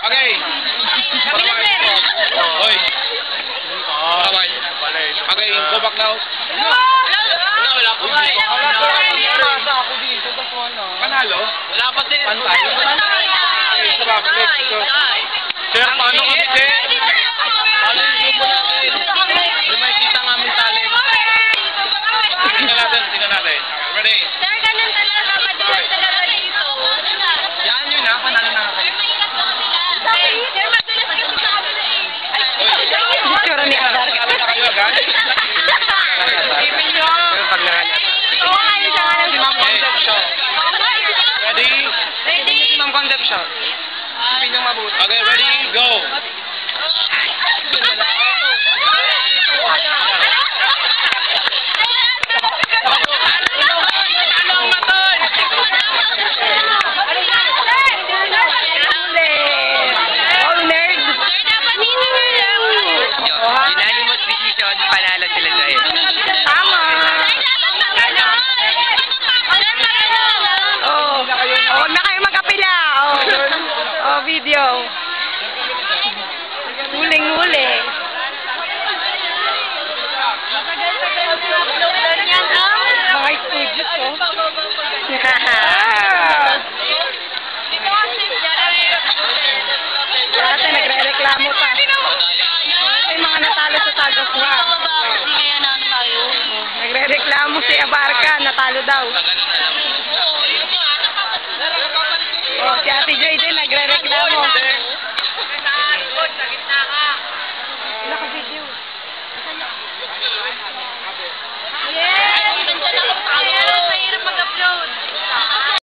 Okay. Kami na, sir. Hoy. Okay, go back now. Wala pa nga eh. Ako dito, tapos wala. Panalo? Wala pa, sir. Pantay. Okay, sa babalik. Sir, paano kami, sir? Paano yung grupo namin? Hindi makikita nga aming talent. Tingnan natin. Ready? Sir, ganun talaga. Madalas talaga dito. Yan yun ha, panalo na kami. Sir, madalas kasi sa kabila eh. Itsura ni Adar. Panalo na kayo agad? Oo nga, yung sa Si Ma'am Concepcion. Ready? Ready? Si Ma'am Concepcion. Sabihin niyong mabuti. Okay, ready? Go! Unanimous decision, panalo sila sa'yo. Tama. Huwag na kayo magkapila. Video. Huling-huli. Mga studios, oh. Dati nagre-reklamo pa. Yung mga natalo sa Sagos na. Hindi kaya namin tayo. Nagre-reklamo si Abarca, natalo daw.